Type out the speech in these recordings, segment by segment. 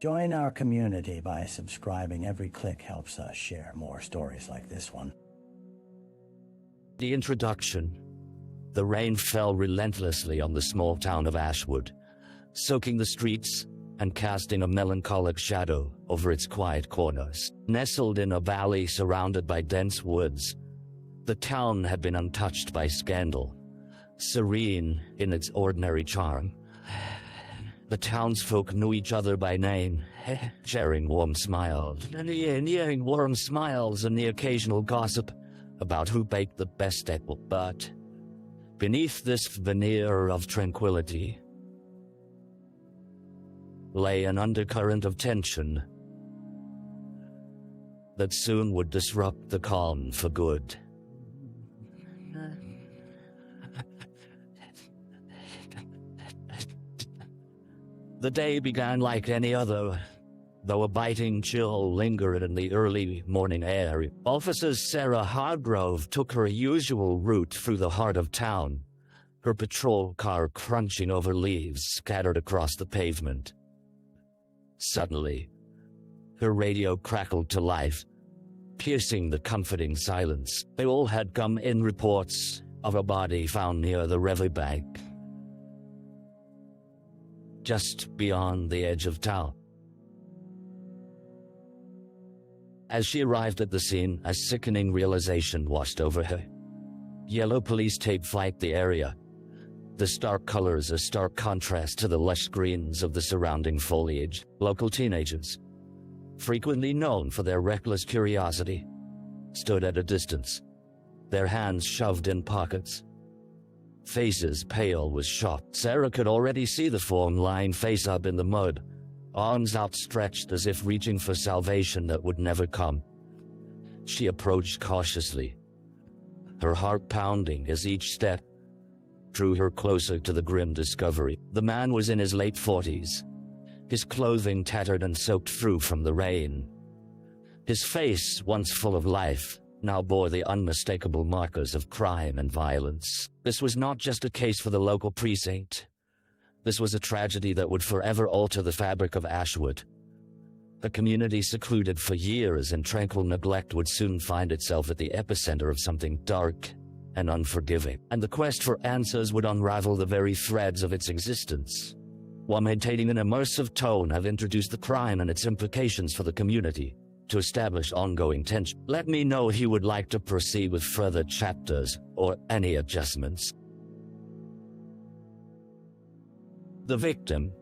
Join our community by subscribing. Every click helps us share more stories like this one. The introduction. The rain fell relentlessly on the small town of Ashwood, soaking the streets and casting a melancholic shadow over its quiet corners. Nestled in a valley surrounded by dense woods, the town had been untouched by scandal, serene in its ordinary charm. The townsfolk knew each other by name, sharing warm smiles and the occasional gossip about who baked the best apple. But beneath this veneer of tranquility lay an undercurrent of tension that soon would disrupt the calm for good. The day began like any other, though a biting chill lingered in the early morning air. Officer Sarah Hargrove took her usual route through the heart of town, her patrol car crunching over leaves scattered across the pavement. Suddenly, her radio crackled to life, piercing the comforting silence. They all had come in reports of a body found near the riverbank, just beyond the edge of town. As she arrived at the scene, a sickening realization washed over her. Yellow police tape flanked the area, the stark colors a stark contrast to the lush greens of the surrounding foliage. Local teenagers, frequently known for their reckless curiosity, stood at a distance, their hands shoved in pockets, faces pale with shock. Sarah could already see the form lying face up in the mud, arms outstretched as if reaching for salvation that would never come. She approached cautiously, her heart pounding as each step drew her closer to the grim discovery. The man was in his late 40s, his clothing tattered and soaked through from the rain. His face, once full of life, now bore the unmistakable markers of crime and violence. This was not just a case for the local precinct. This was a tragedy that would forever alter the fabric of Ashwood. A community secluded for years in tranquil neglect would soon find itself at the epicenter of something dark and unforgiving, and the quest for answers would unravel the very threads of its existence, while maintaining an immersive tone. Have introduced the crime and its implications for the community to establish ongoing tension. Let me know if you would like to proceed with further chapters or any adjustments. The victim.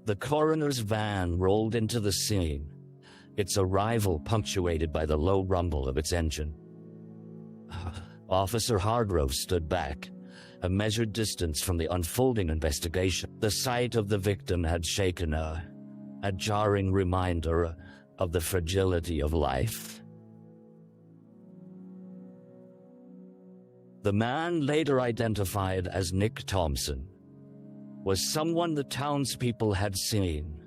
The coroner's van rolled into the scene, its arrival punctuated by the low rumble of its engine. Officer Hargrove stood back, a measured distance from the unfolding investigation. The sight of the victim had shaken her, a jarring reminder of the fragility of life. The man, later identified as Nick Thompson, was someone the townspeople had seen,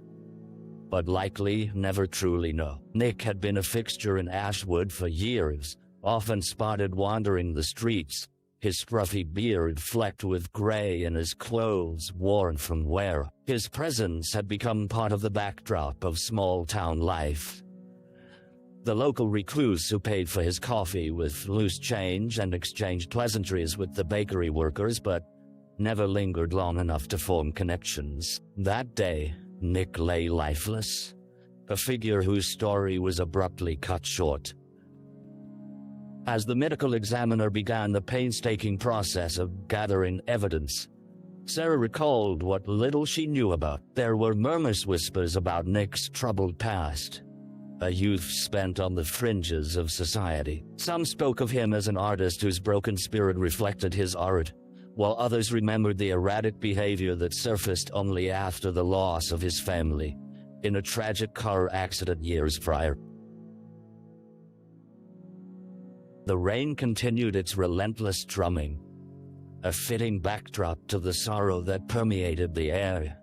but likely never truly know. Nick had been a fixture in Ashwood for years, often spotted wandering the streets, his scruffy beard flecked with gray and his clothes worn from wear. His presence had become part of the backdrop of small-town life. The local recluse who paid for his coffee with loose change and exchanged pleasantries with the bakery workers, but never lingered long enough to form connections. That day, Nick lay lifeless, a figure whose story was abruptly cut short. As the medical examiner began the painstaking process of gathering evidence, Sarah recalled what little she knew about. There were murmurs, whispers about Nick's troubled past, a youth spent on the fringes of society. Some spoke of him as an artist whose broken spirit reflected his art, while others remembered the erratic behavior that surfaced only after the loss of his family in a tragic car accident years prior. The rain continued its relentless drumming, a fitting backdrop to the sorrow that permeated the air.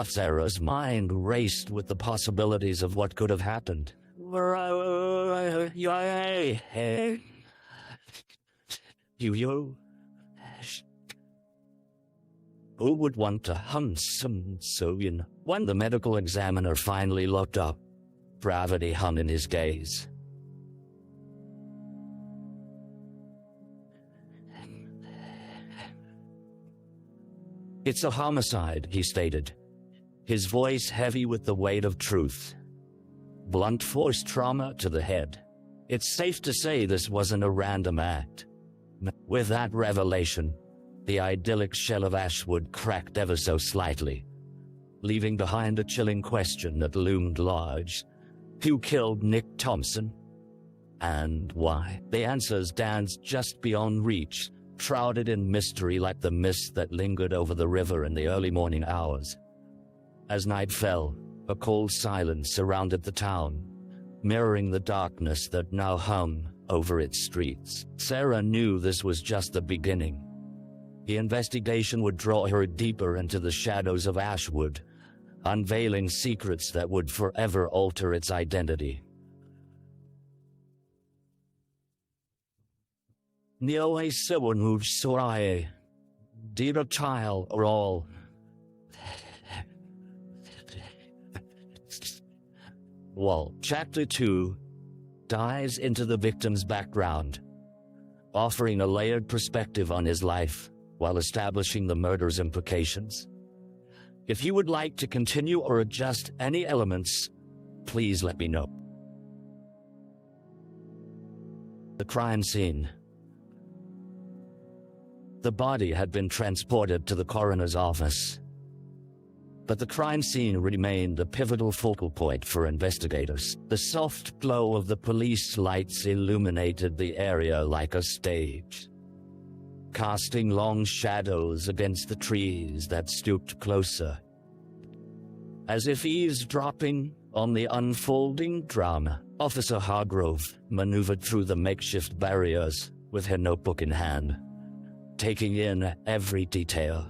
Sarah's mind raced with the possibilities of what could have happened. Who would want to hunt some soyin? When the medical examiner finally looked up, gravity hung in his gaze. "It's a homicide," he stated, his voice heavy with the weight of truth. "Blunt force trauma to the head. It's safe to say this wasn't a random act." With that revelation, the idyllic shell of Ashwood cracked ever so slightly, leaving behind a chilling question that loomed large. Who killed Nick Thompson? And why? The answers danced just beyond reach, shrouded in mystery like the mist that lingered over the river in the early morning hours. As night fell, a cold silence surrounded the town, mirroring the darkness that now hung over its streets. Sarah knew this was just the beginning. The investigation would draw her deeper into the shadows of Ashwood, unveiling secrets that would forever alter its identity. Nioe Sewanuj Sorae, Dira Chile or all. Wall. Chapter 2 dives into the victim's background, offering a layered perspective on his life while establishing the murder's implications. If you would like to continue or adjust any elements, please let me know. The crime scene. The body had been transported to the coroner's office, but the crime scene remained a pivotal focal point for investigators. The soft glow of the police lights illuminated the area like a stage, casting long shadows against the trees that stooped closer, as if eavesdropping on the unfolding drama. Officer Hargrove maneuvered through the makeshift barriers with her notebook in hand, taking in every detail.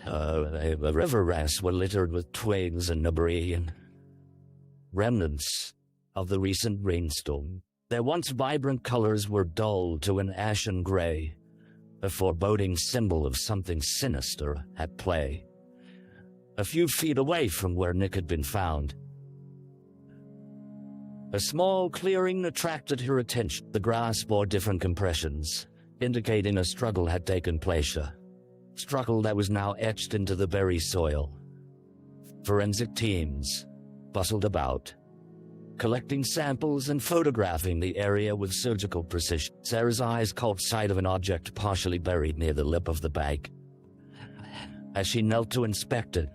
The river rafts were littered with twigs and debris and remnants of the recent rainstorm. Their once vibrant colors were dulled to an ashen gray, a foreboding symbol of something sinister at play. A few feet away from where Nick had been found, a small clearing attracted her attention. The grass bore different compressions, indicating a struggle had taken place. Struggle that was now etched into the very soil. Forensic teams bustled about, collecting samples and photographing the area with surgical precision. Sarah's eyes caught sight of an object partially buried near the lip of the bag. As she knelt to inspect it,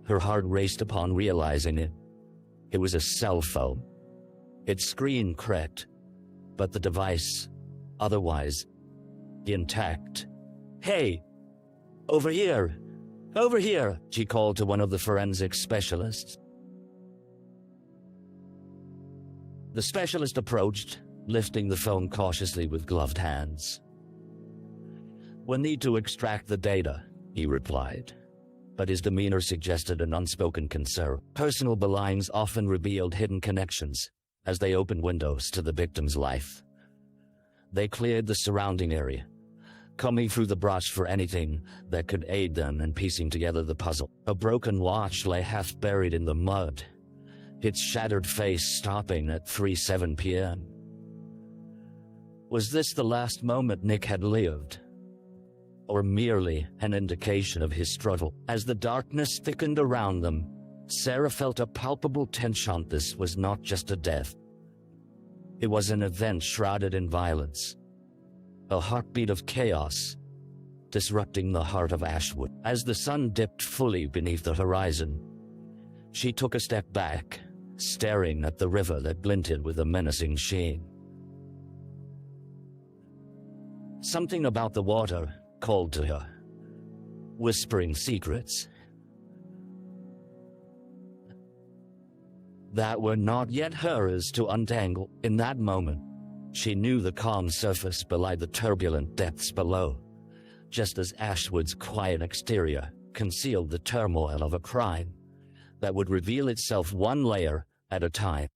her heart raced upon realizing it. It was a cell phone. Its screen cracked, but the device, otherwise intact. "Hey! Over here! Over here!" she called to one of the forensic specialists. The specialist approached, lifting the phone cautiously with gloved hands. "We'll need to extract the data," he replied, but his demeanor suggested an unspoken concern. Personal belongings often revealed hidden connections as they opened windows to the victim's life. They cleared the surrounding area, combing through the brush for anything that could aid them in piecing together the puzzle. A broken watch lay half buried in the mud, its shattered face stopping at 3:07 p.m. Was this the last moment Nick had lived, or merely an indication of his struggle? As the darkness thickened around them, Sarah felt a palpable tension. This was not just a death. It was an event shrouded in violence, a heartbeat of chaos, disrupting the heart of Ashwood. As the sun dipped fully beneath the horizon, she took a step back, staring at the river that glinted with a menacing sheen. Something about the water called to her, whispering secrets that were not yet hers to untangle. In that moment, she knew the calm surface belied the turbulent depths below, just as Ashwood's quiet exterior concealed the turmoil of a crime that would reveal itself one layer at a time.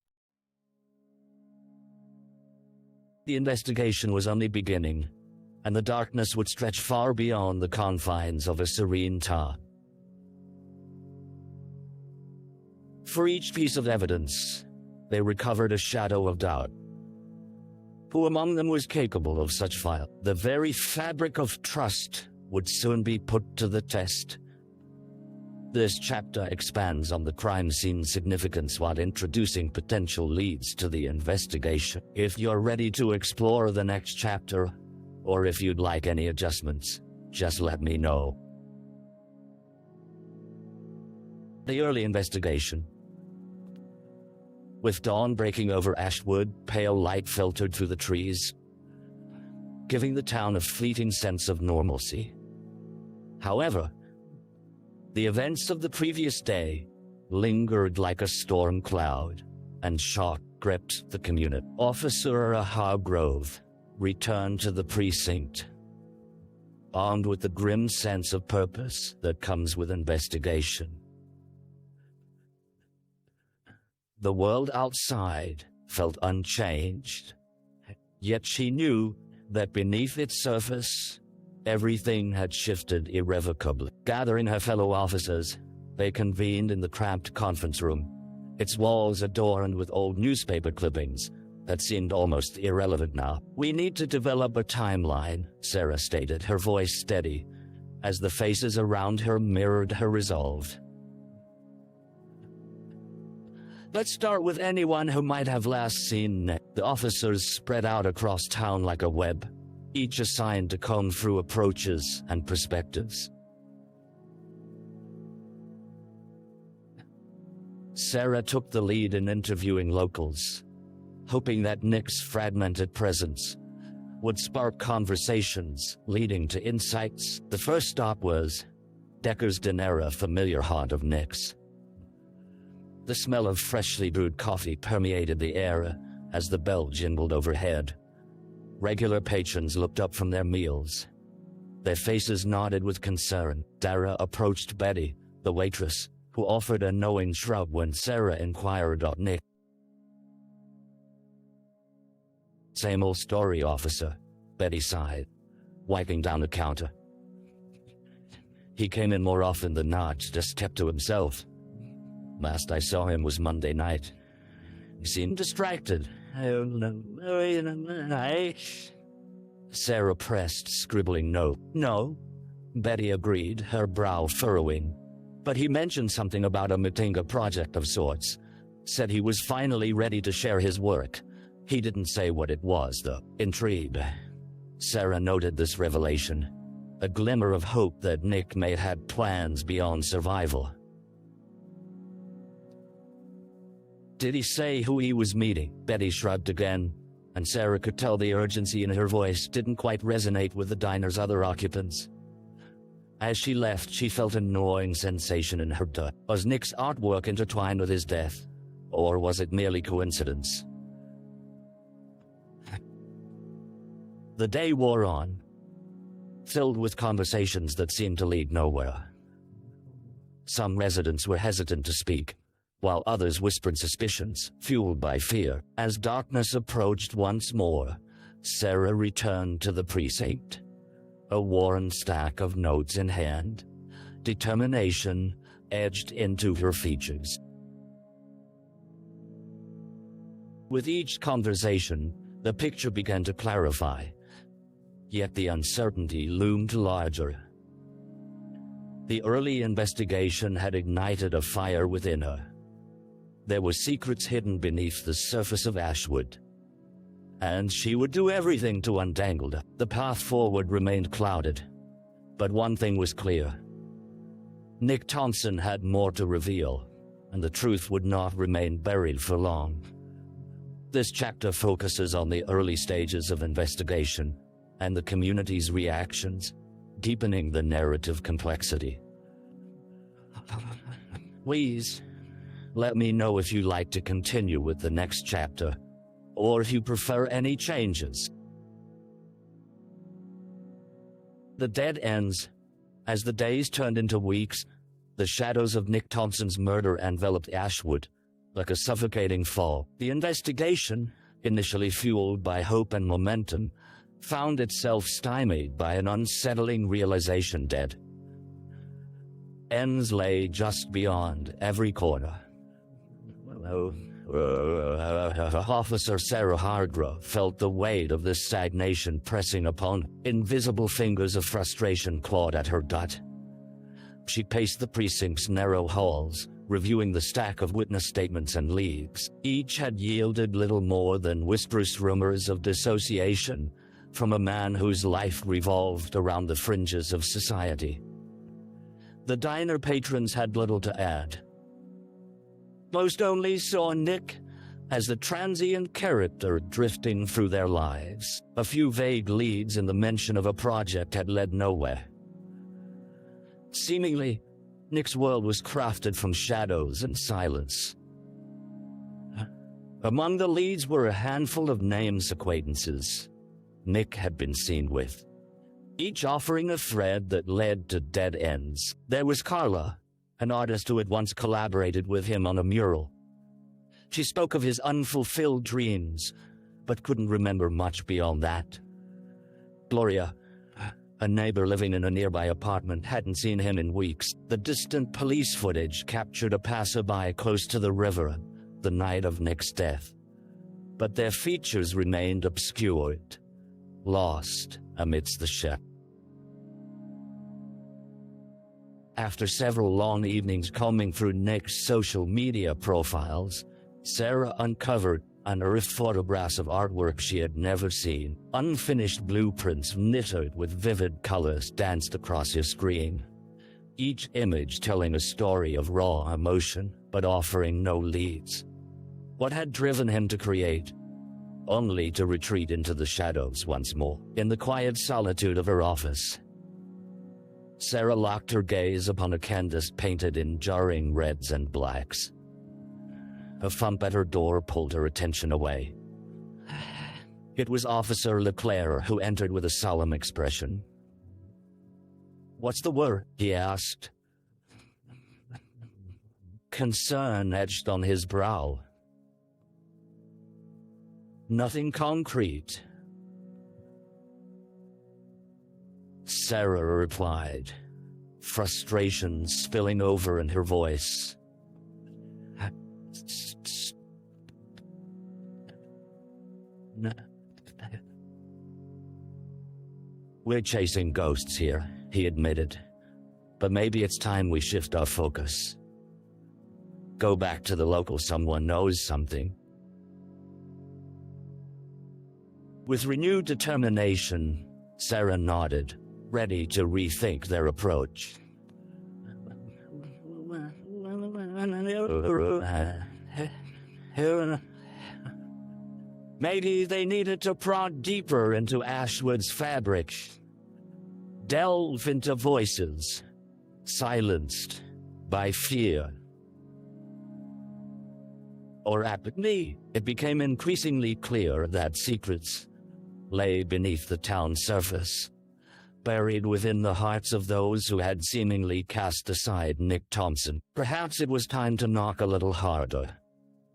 The investigation was only beginning, and the darkness would stretch far beyond the confines of a serene tower. For each piece of evidence, they recovered a shadow of doubt. Who among them was capable of such vile? The very fabric of trust would soon be put to the test. This chapter expands on the crime scene significance while introducing potential leads to the investigation. If you're ready to explore the next chapter, or if you'd like any adjustments, just let me know. The early investigation. With dawn breaking over Ashwood, pale light filtered through the trees, giving the town a fleeting sense of normalcy. However, the events of the previous day lingered like a storm cloud, and shock gripped the community. Officer Hargrove returned to the precinct, armed with the grim sense of purpose that comes with investigation. The world outside felt unchanged, yet she knew that beneath its surface, everything had shifted irrevocably. Gathering her fellow officers, they convened in the cramped conference room, its walls adorned with old newspaper clippings that seemed almost irrelevant now. "We need to develop a timeline," Sarah stated, her voice steady, as the faces around her mirrored her resolve. "Let's start with anyone who might have last seen Nick." The officers spread out across town like a web, each assigned to comb through approaches and perspectives. Sarah took the lead in interviewing locals, hoping that Nick's fragmented presence would spark conversations leading to insights. The first stop was Decker's Dinner, a familiar haunt of Nick's. The smell of freshly brewed coffee permeated the air as the bell jingled overhead. Regular patrons looked up from their meals. Their faces nodded with concern. Dara approached Betty, the waitress, who offered a knowing shrug when Sarah inquired about Nick. "Same old story, officer," Betty sighed, wiping down the counter. "He came in more often than not, just kept to himself. Last I saw him was Monday night. He seemed distracted." Sarah pressed, scribbling no. "No," Betty agreed, her brow furrowing. "But he mentioned something about a Matinga project of sorts. Said he was finally ready to share his work. He didn't say what it was, though." Intrigued, Sarah noted this revelation, a glimmer of hope that Nick may have had plans beyond survival. "Did he say who he was meeting?" Betty shrugged again, and Sarah could tell the urgency in her voice didn't quite resonate with the diner's other occupants. As she left, she felt a gnawing sensation in her gut. Was Nick's artwork intertwined with his death, or was it merely coincidence? The day wore on, filled with conversations that seemed to lead nowhere. Some residents were hesitant to speak, while others whispered suspicions, fueled by fear. As darkness approached once more, Sarah returned to the precinct, a worn stack of notes in hand, determination etched into her features. With each conversation, the picture began to clarify, yet the uncertainty loomed larger. The early investigation had ignited a fire within her. There were secrets hidden beneath the surface of Ashwood, and she would do everything to untangle them. The path forward remained clouded, but one thing was clear. Nick Thompson had more to reveal, and the truth would not remain buried for long. This chapter focuses on the early stages of investigation and the community's reactions, deepening the narrative complexity. Please, let me know if you'd like to continue with the next chapter, or if you prefer any changes. The dead ends. As the days turned into weeks, the shadows of Nick Thompson's murder enveloped Ashwood like a suffocating fog. The investigation, initially fueled by hope and momentum, found itself stymied by an unsettling realization. Dead ends lay just beyond every corner. Officer Sarah Hargrove felt the weight of this stagnation pressing upon her. Invisible fingers of frustration clawed at her gut. She paced the precinct's narrow halls, reviewing the stack of witness statements and leads. Each had yielded little more than whisperous rumors of dissociation from a man whose life revolved around the fringes of society. The diner patrons had little to add. Most only saw Nick as the transient character drifting through their lives. A few vague leads and the mention of a project had led nowhere. Seemingly, Nick's world was crafted from shadows and silence. Among the leads were a handful of names acquaintances Nick had been seen with, each offering a thread that led to dead ends. There was Carla, an artist who had once collaborated with him on a mural. She spoke of his unfulfilled dreams, but couldn't remember much beyond that. Gloria, a neighbor living in a nearby apartment, hadn't seen him in weeks. The distant police footage captured a passerby close to the river the night of Nick's death, but their features remained obscured, lost amidst the shadows. After several long evenings combing through Nick's social media profiles, Sarah uncovered unearthed photographs of artwork she had never seen. Unfinished blueprints knitted with vivid colors danced across his screen, each image telling a story of raw emotion, but offering no leads. What had driven him to create, only to retreat into the shadows once more? In the quiet solitude of her office, Sarah locked her gaze upon a canvas painted in jarring reds and blacks. A thump at her door pulled her attention away. It was Officer Leclerc who entered with a solemn expression. "What's the word?" he asked. Concern etched on his brow. "Nothing concrete," Sarah replied, frustration spilling over in her voice. "We're chasing ghosts here," he admitted. "But maybe it's time we shift our focus. Go back to the local someone knows something." With renewed determination, Sarah nodded, ready to rethink their approach. Maybe they needed to prod deeper into Ashwood's fabric, delve into voices silenced by fear or apathy. It became increasingly clear that secrets lay beneath the town's surface, buried within the hearts of those who had seemingly cast aside Nick Thompson. Perhaps it was time to knock a little harder,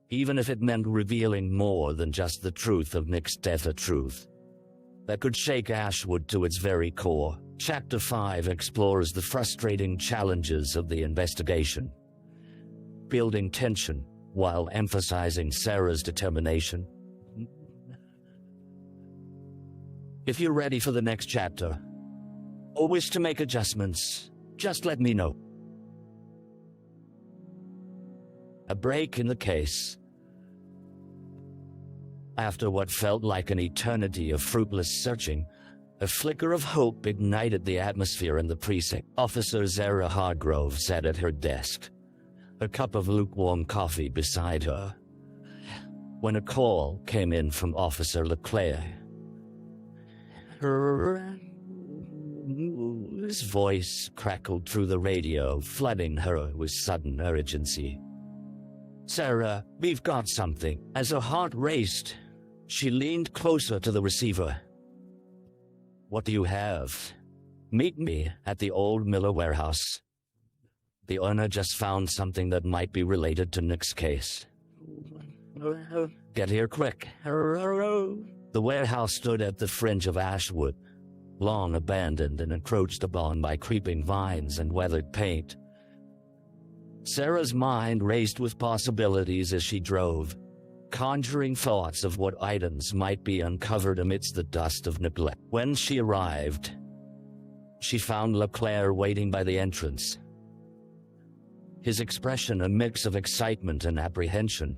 even if it meant revealing more than just the truth of Nick's death, a truth that could shake Ashwood to its very core. Chapter 5 explores the frustrating challenges of the investigation, building tension while emphasizing Sarah's determination. If you're ready for the next chapter, or wish to make adjustments, just let me know. A break in the case. After what felt like an eternity of fruitless searching, a flicker of hope ignited the atmosphere in the precinct. Officer Sarah Hargrove sat at her desk, a cup of lukewarm coffee beside her, when a call came in from Officer Leclerc. His voice crackled through the radio, flooding her with sudden urgency. "Sarah, we've got something." As her heart raced, she leaned closer to the receiver. "What do you have?" "Meet me at the old Miller warehouse. The owner just found something that might be related to Nick's case. Get here quick." The warehouse stood at the fringe of Ashwood, long abandoned and encroached upon by creeping vines and weathered paint. Sarah's mind raced with possibilities as she drove, conjuring thoughts of what items might be uncovered amidst the dust of neglect. When she arrived, she found Leclerc waiting by the entrance, his expression a mix of excitement and apprehension.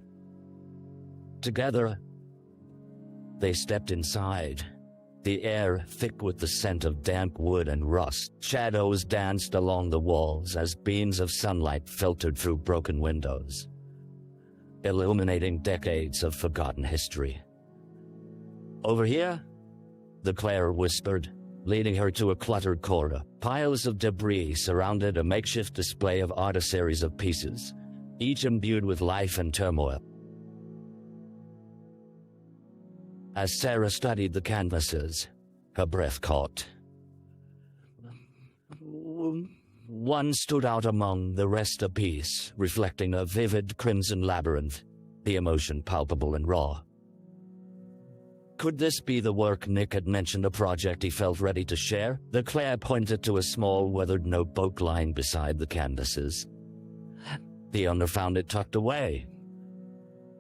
Together, they stepped inside, the air thick with the scent of damp wood and rust. Shadows danced along the walls as beams of sunlight filtered through broken windows, illuminating decades of forgotten history. "Over here?" Leclerc whispered, leading her to a cluttered corner. Piles of debris surrounded a makeshift display of art, a series of pieces, each imbued with life and turmoil. As Sarah studied the canvases, her breath caught. One stood out among the rest, a piece reflecting a vivid crimson labyrinth, the emotion palpable and raw. Could this be the work Nick had mentioned, a project he felt ready to share? Leclerc pointed to a small weathered notebook lying beside the canvases. The owner found it tucked away.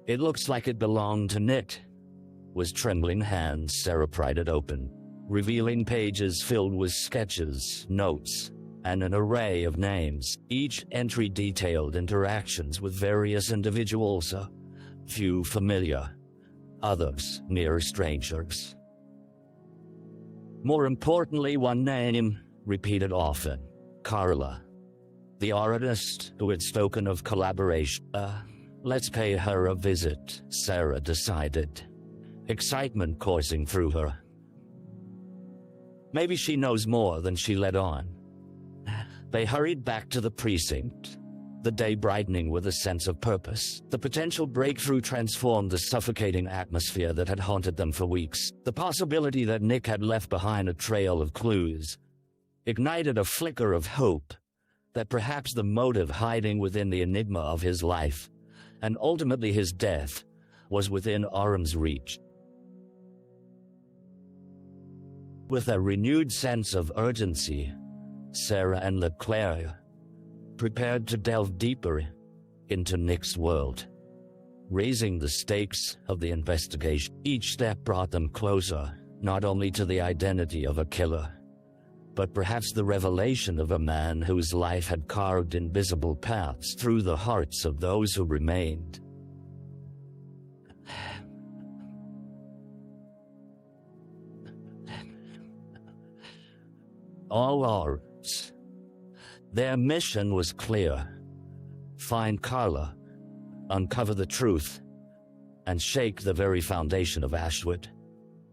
"It looks like it belonged to Nick." With trembling hands, Sarah pried it open, revealing pages filled with sketches, notes, and an array of names. Each entry detailed interactions with various individuals, a few familiar, others mere strangers. More importantly, one name repeated often: Carla, the artist who had spoken of collaboration. Let's pay her a visit, Sarah decided, excitement coursing through her. Maybe she knows more than she let on. They hurried back to the precinct, the day brightening with a sense of purpose. The potential breakthrough transformed the suffocating atmosphere that had haunted them for weeks. The possibility that Nick had left behind a trail of clues ignited a flicker of hope that perhaps the motive hiding within the enigma of his life, and ultimately his death, was within arm's reach. With a renewed sense of urgency, Sarah and Leclerc prepared to delve deeper into Nick's world, raising the stakes of the investigation. Each step brought them closer, not only to the identity of a killer, but perhaps the revelation of a man whose life had carved invisible paths through the hearts of those who remained. All ours. Their mission was clear: find Carla, uncover the truth, and shake the very foundation of Ashwood.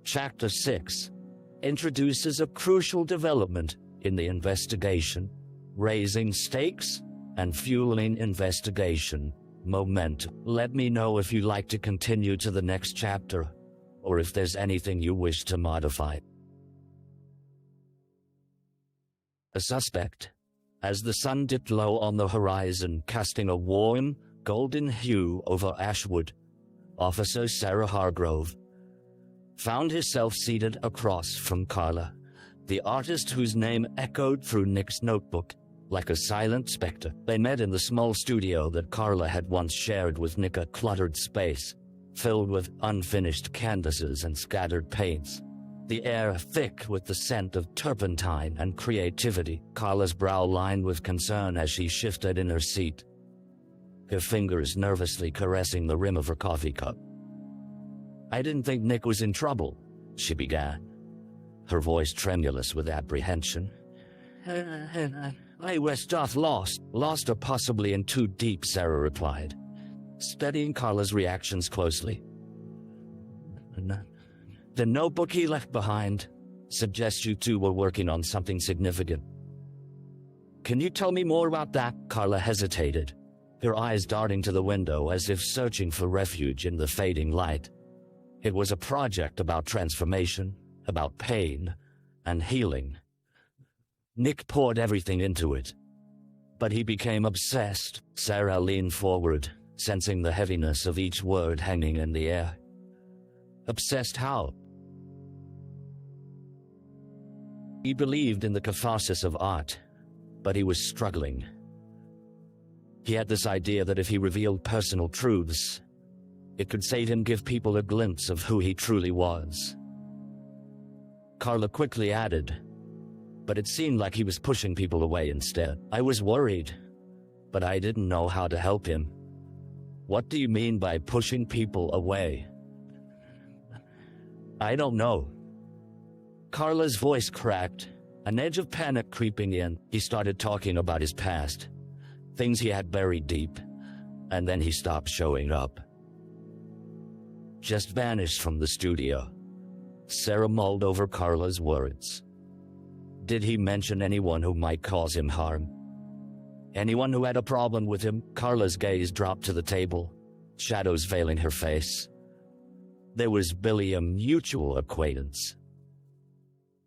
Chapter 6 introduces a crucial development in the investigation, raising stakes and fueling investigation momentum. Let me know if you'd like to continue to the next chapter, or if there's anything you wish to modify. A suspect. As the sun dipped low on the horizon, casting a warm, golden hue over Ashwood, Officer Sarah Hargrove found herself seated across from Carla, the artist whose name echoed through Nick's notebook like a silent specter. They met in the small studio that Carla had once shared with Nick, a cluttered space filled with unfinished canvases and scattered paints, the air thick with the scent of turpentine and creativity. Carla's brow lined with concern as she shifted in her seat, her fingers nervously caressing the rim of her coffee cup. "I didn't think Nick was in trouble," she began, her voice tremulous with apprehension. "I was just lost or possibly in too deep," Sarah replied, studying Carla's reactions closely. "The notebook he left behind suggests you two were working on something significant. Can you tell me more about that?" Carla hesitated, her eyes darting to the window as if searching for refuge in the fading light. It was a project about transformation, about pain, and healing. Nick poured everything into it, but he became obsessed. Sarah leaned forward, sensing the heaviness of each word hanging in the air. "Obsessed how?" He believed in the catharsis of art, but he was struggling. He had this idea that if he revealed personal truths, it could save him, give people a glimpse of who he truly was. Carla quickly added, but it seemed like he was pushing people away instead. I was worried, but I didn't know how to help him. What do you mean by pushing people away? I don't know. Carla's voice cracked, an edge of panic creeping in. He started talking about his past, things he had buried deep, and then he stopped showing up. Just vanished from the studio. Sarah mulled over Carla's words. Did he mention anyone who might cause him harm? Anyone who had a problem with him? Carla's gaze dropped to the table, shadows veiling her face. There was Billy, a mutual acquaintance.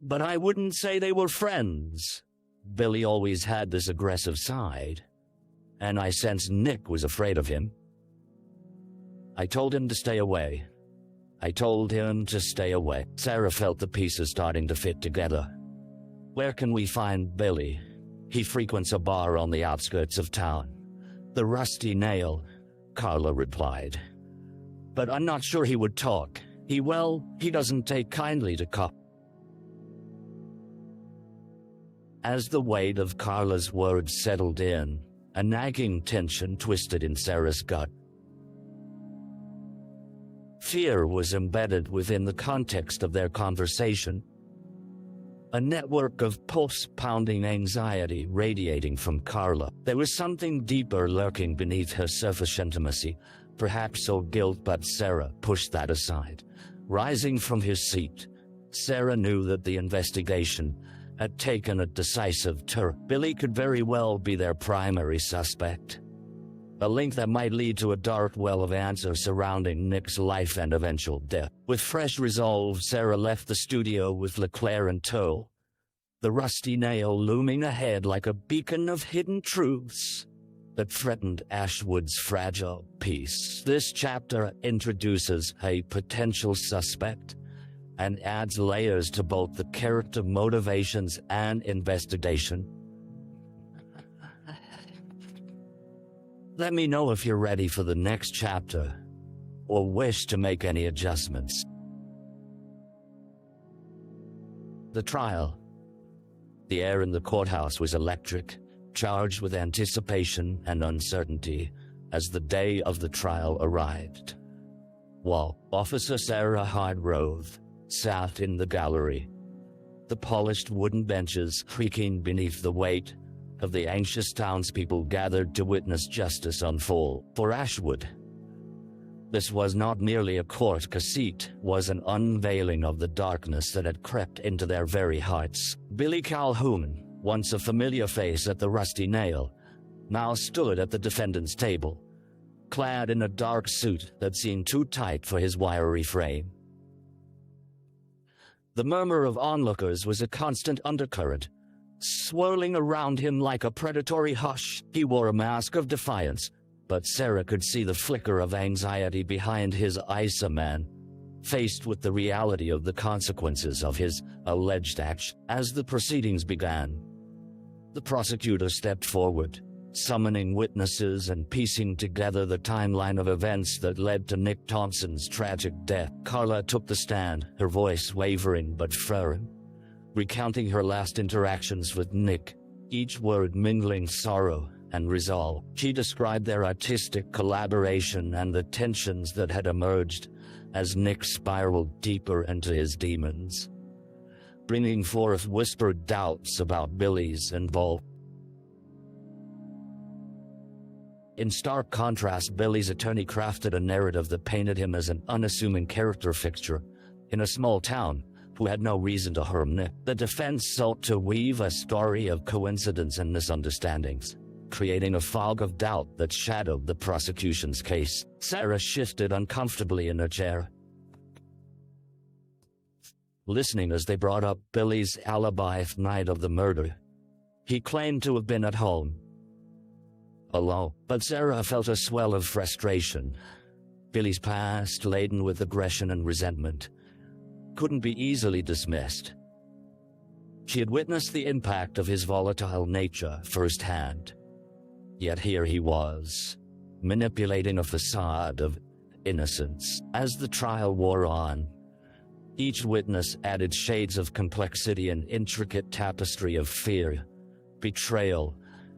But I wouldn't say they were friends. Billy always had this aggressive side, and I sensed Nick was afraid of him. I told him to stay away. Sarah felt the pieces starting to fit together. Where can we find Billy? He frequents a bar on the outskirts of town. The Rusty Nail, Carla replied. But I'm not sure he would talk. He doesn't take kindly to cop. As the weight of Carla's words settled in, a nagging tension twisted in Sarah's gut. Fear was embedded within the context of their conversation. A network of pulse-pounding anxiety radiating from Carla. There was something deeper lurking beneath her surface intimacy, perhaps so guilt, but Sarah pushed that aside. Rising from his seat, Sarah knew that the investigation had taken a decisive turn. Billy could very well be their primary suspect. A link that might lead to a dark well of answers surrounding Nick's life and eventual death. With fresh resolve, Sarah left the studio with LeClaire in tow, the Rusty Nail looming ahead like a beacon of hidden truths that threatened Ashwood's fragile peace. This chapter introduces a potential suspect and adds layers to both the character motivations and investigation. Let me know if you're ready for the next chapter, or wish to make any adjustments. The trial. The air in the courthouse was electric, charged with anticipation and uncertainty as the day of the trial arrived. While Officer Sarah Hardgrove sat in the gallery, the polished wooden benches creaking beneath the weight of the anxious townspeople gathered to witness justice unfold. For Ashwood, this was not merely a court cassette, was an unveiling of the darkness that had crept into their very hearts. Billy Calhoun, once a familiar face at the Rusty Nail, now stood at the defendant's table, clad in a dark suit that seemed too tight for his wiry frame. The murmur of onlookers was a constant undercurrent, swirling around him like a predatory hush. He wore a mask of defiance, but Sarah could see the flicker of anxiety behind his man, faced with the reality of the consequences of his alleged act. As the proceedings began, the prosecutor stepped forward, summoning witnesses and piecing together the timeline of events that led to Nick Thompson's tragic death. Carla took the stand, her voice wavering but firm, recounting her last interactions with Nick, each word mingling sorrow and resolve. She described their artistic collaboration and the tensions that had emerged as Nick spiraled deeper into his demons, bringing forth whispered doubts about Billy's involvement. In stark contrast, Billy's attorney crafted a narrative that painted him as an unassuming character fixture in a small town who had no reason to harm Nick. The defense sought to weave a story of coincidence and misunderstandings, creating a fog of doubt that shadowed the prosecution's case. Sarah shifted uncomfortably in her chair, listening as they brought up Billy's alibi the night of the murder. He claimed to have been at home, alone, but Sarah felt a swell of frustration. Billy's past, laden with aggression and resentment, couldn't be easily dismissed. She had witnessed the impact of his volatile nature firsthand. Yet here he was, manipulating a facade of innocence. As the trial wore on, each witness added shades of complexity and intricate tapestry of fear, betrayal,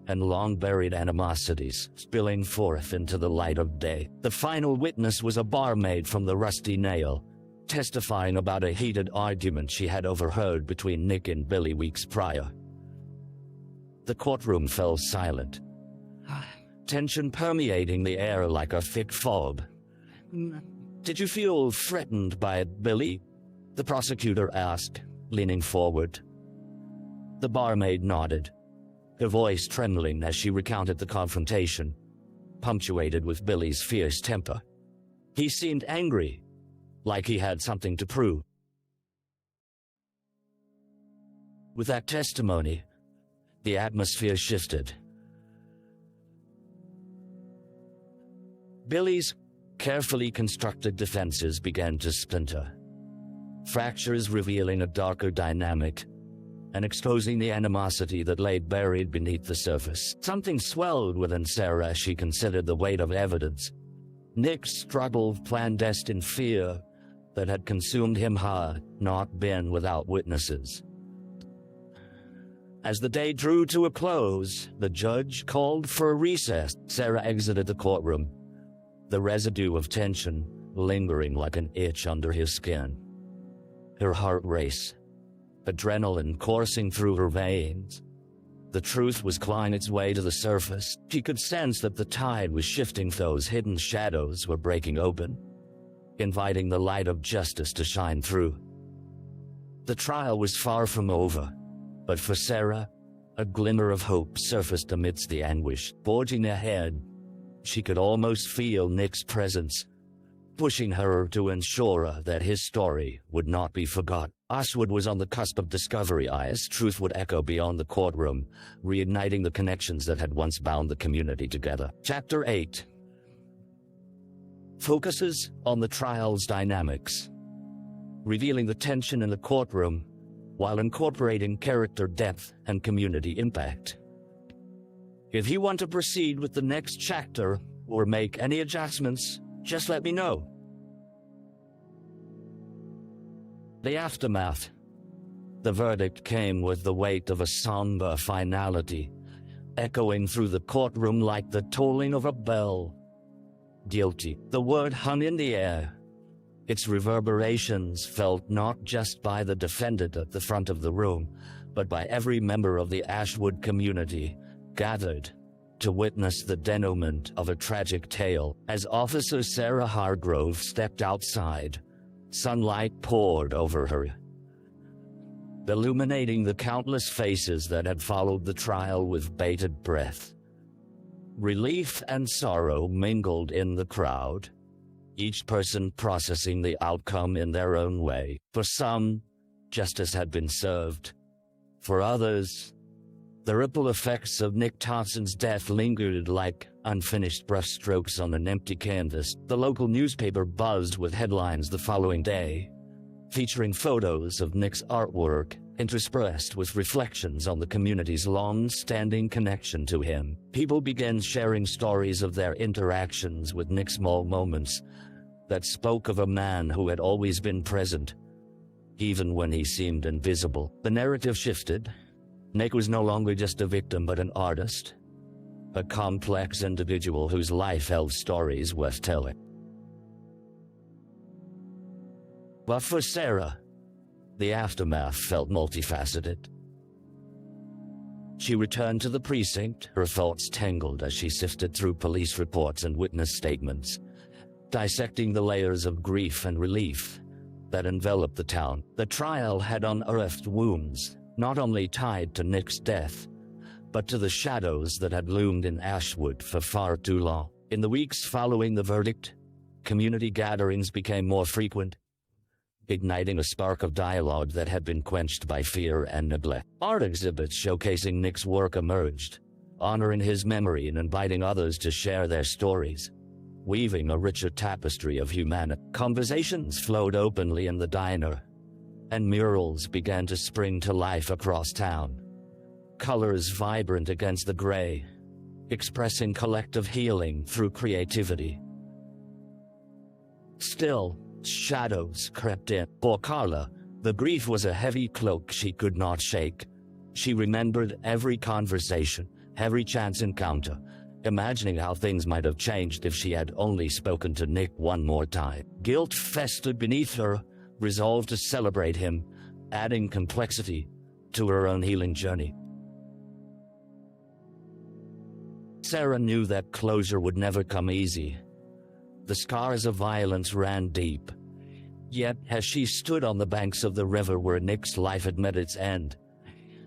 and long-buried animosities spilling forth into the light of day. The final witness was a barmaid from the Rusty Nail, testifying about a heated argument she had overheard between Nick and Billy weeks prior. The courtroom fell silent, tension permeating the air like a thick fog. "Did you feel threatened by it, Billy?" the prosecutor asked, leaning forward. The barmaid nodded, her voice trembling as she recounted the confrontation, punctuated with Billy's fierce temper. He seemed angry, like he had something to prove. With that testimony, the atmosphere shifted. Billy's carefully constructed defenses began to splinter, fractures revealing a darker dynamic and exposing the animosity that lay buried beneath the surface. Something swelled within Sarah as she considered the weight of evidence. Nick's struggle, clandestine fear that had consumed him had not been without witnesses. As the day drew to a close, the judge called for a recess. Sarah exited the courtroom, the residue of tension lingering like an itch under his skin. Her heart raced, adrenaline coursing through her veins. The truth was clawing its way to the surface. She could sense that the tide was shifting. Those hidden shadows were breaking open, inviting the light of justice to shine through. The trial was far from over, but for Sarah, a glimmer of hope surfaced amidst the anguish. Forging ahead, she could almost feel Nick's presence, pushing her to ensure that his story would not be forgotten. Ashwood was on the cusp of discovery. His truth would echo beyond the courtroom, reigniting the connections that had once bound the community together. Chapter 8 focuses on the trial's dynamics, revealing the tension in the courtroom while incorporating character depth and community impact. If you want to proceed with the next chapter or make any adjustments, just let me know. The aftermath. The verdict came with the weight of a somber finality, echoing through the courtroom like the tolling of a bell. Guilty. The word hung in the air, its reverberations felt not just by the defendant at the front of the room, but by every member of the Ashwood community, gathered to witness the denouement of a tragic tale. As Officer Sarah Hargrove stepped outside, sunlight poured over her, illuminating the countless faces that had followed the trial with bated breath. Relief and sorrow mingled in the crowd, each person processing the outcome in their own way. For some, justice had been served. For others, the ripple effects of Nick Thompson's death lingered like unfinished brushstrokes on an empty canvas. The local newspaper buzzed with headlines the following day, featuring photos of Nick's artwork interspersed with reflections on the community's long-standing connection to him. People began sharing stories of their interactions with Nick, small moments that spoke of a man who had always been present, even when he seemed invisible. The narrative shifted. Nick was no longer just a victim but an artist, a complex individual whose life held stories worth telling. But for Sarah, the aftermath felt multifaceted. She returned to the precinct, her thoughts tangled as she sifted through police reports and witness statements, dissecting the layers of grief and relief that enveloped the town. The trial had unearthed wounds, not only tied to Nick's death, but to the shadows that had loomed in Ashwood for far too long. In the weeks following the verdict, community gatherings became more frequent, igniting a spark of dialogue that had been quenched by fear and neglect. Art exhibits showcasing Nick's work emerged, honoring his memory and inviting others to share their stories, weaving a richer tapestry of humanity. Conversations flowed openly in the diner, and murals began to spring to life across town. Colors vibrant against the gray, expressing collective healing through creativity. Still, shadows crept in. For Carla, the grief was a heavy cloak she could not shake. She remembered every conversation, every chance encounter, imagining how things might have changed if she had only spoken to Nick one more time. Guilt festered beneath her, resolved to celebrate him, adding complexity to her own healing journey. Sarah knew that closure would never come easy. The scars of violence ran deep. Yet, as she stood on the banks of the river where Nick's life had met its end,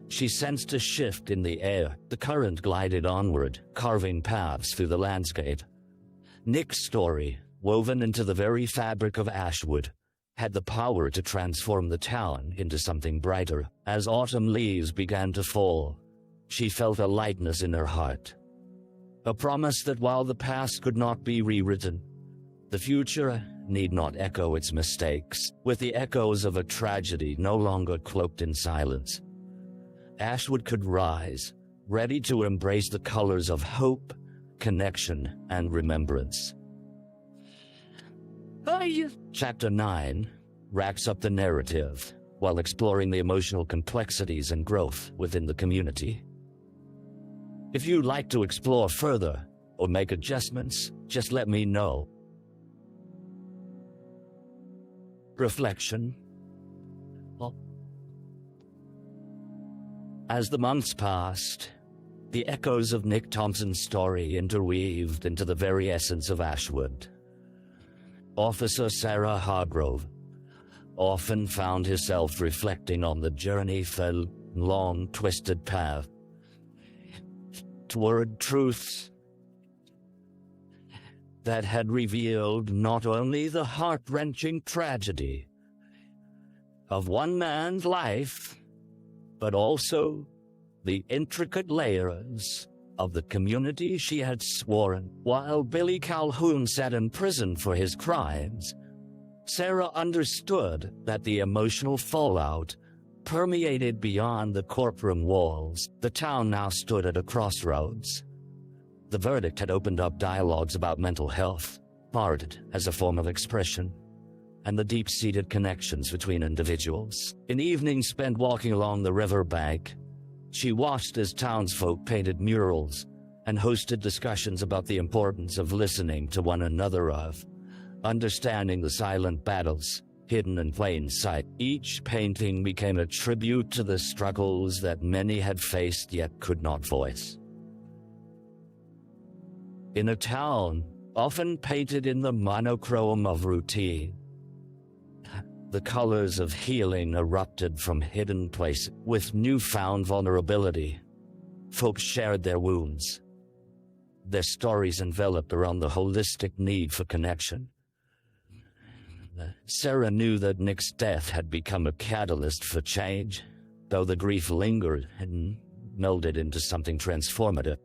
she sensed a shift in the air. The current glided onward, carving paths through the landscape. Nick's story, woven into the very fabric of Ashwood, had the power to transform the town into something brighter. As autumn leaves began to fall, she felt a lightness in her heart. A promise that while the past could not be rewritten, the future need not echo its mistakes, with the echoes of a tragedy no longer cloaked in silence. Ashwood could rise, ready to embrace the colors of hope, connection, and remembrance. Chapter 9 wraps up the narrative while exploring the emotional complexities and growth within the community. If you'd like to explore further or make adjustments, just let me know. Reflection. As the months passed, the echoes of Nick Thompson's story interweaved into the very essence of Ashwood. Officer Sarah Hargrove often found herself reflecting on the journey through a long, twisted path toward truths that had revealed not only the heart-wrenching tragedy of one man's life, but also the intricate layers of the community she had sworn. While Billy Calhoun sat in prison for his crimes, Sarah understood that the emotional fallout permeated beyond the courtroom walls. The town now stood at a crossroads. The verdict had opened up dialogues about mental health, art as a form of expression, and the deep-seated connections between individuals. In evenings spent walking along the riverbank, she watched as townsfolk painted murals and hosted discussions about the importance of listening to one another, of understanding the silent battles hidden in plain sight. Each painting became a tribute to the struggles that many had faced yet could not voice. In a town often painted in the monochrome of routine, the colors of healing erupted from hidden places. With newfound vulnerability, folks shared their wounds, their stories enveloped around the holistic need for connection. Sarah knew that Nick's death had become a catalyst for change, though the grief lingered and melded into something transformative.